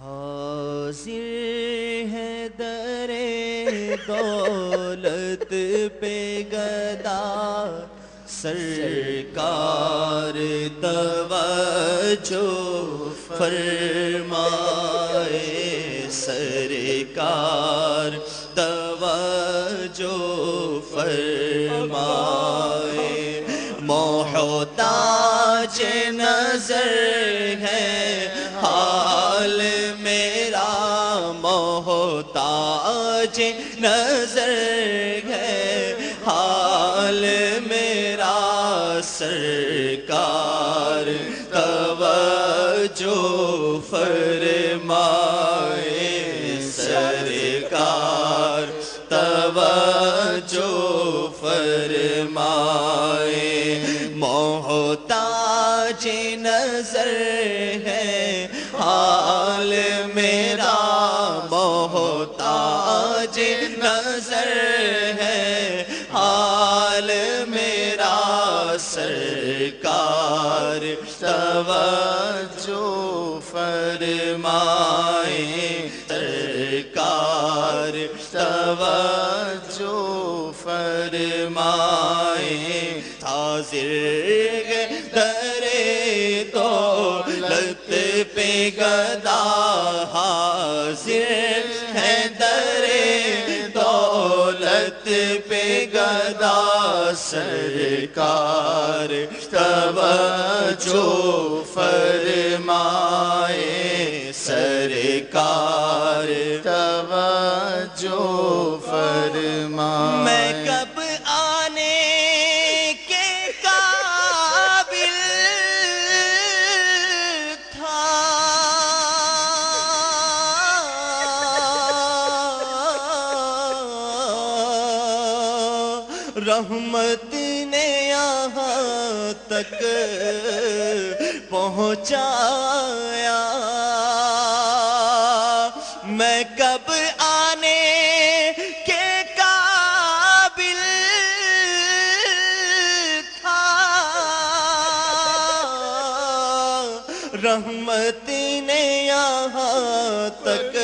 حاضر ہے در دولت پہ گدا سرکار توجہ فرمائے سرکار توجہ فرمائے محتاج نظر ہے حال میرا محتاج نظر ہے حال میرا سرکار توجہ فرمائے سرکار توجہ فرمائے محتاج نظر ہے حال میرا محتاج نظر ہے حال میرا سرکار توجہ فرمائے سرکار توجہ فرمائے حاضر ہے در دولت پہ گدا حاضر ہے در دولت پہ گدا سرکار توجہ فرمائے سرکار توجہ فرمائے میں کب آنے کے قابل تھا رحمت نے یہاں تک پہنچایا میں کب آنے کے قابل تھا رحمت نے یہاں تک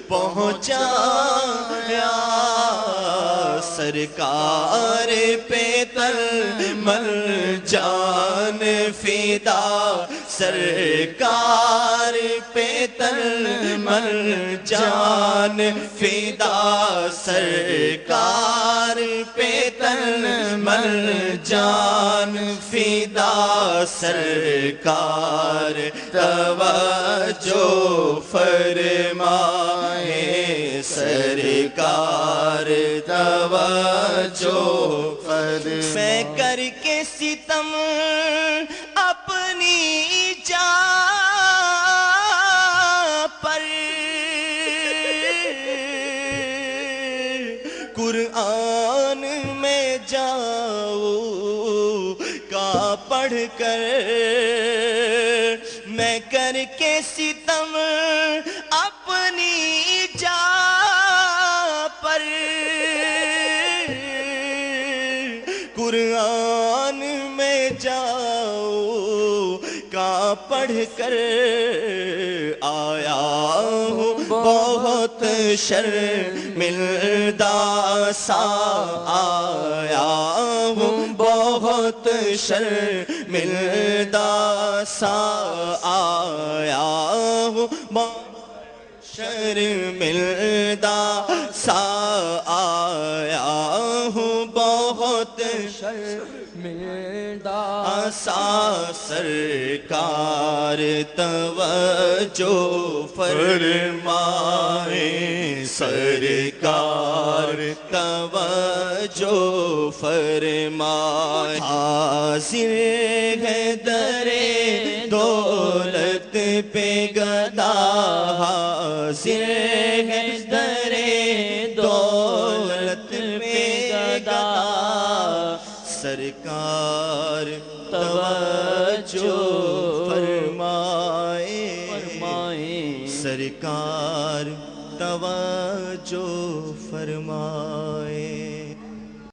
پہنچایا سرکار پہ تل جان فدا سرکار پہ تل جان فدا سرکار پہ تل جان فدا سرکار توجہ فرمائے سرکار توجہ فرمائے میں کر کے ستم اپنی جان پر قرآن میں جاؤں کا پڑھ کر میں کر کے ستم اپنی جان پر قرآن میں جاؤں کا پڑھ کر آیا ہوں بہت شرمندہ سا آیا ہوں بہت شرمندہ سا آیا ہوں شرمندہ سا آیا ہوں بہت شرمندہ سا سرکار توجہ فرمائے سرکار توجہ فرمائے حاضر ہے در دولت پہ گدا حاضر ہے در دولت پہ گدا سرکار توجہ فرمائے سرکار توجہ فرمائے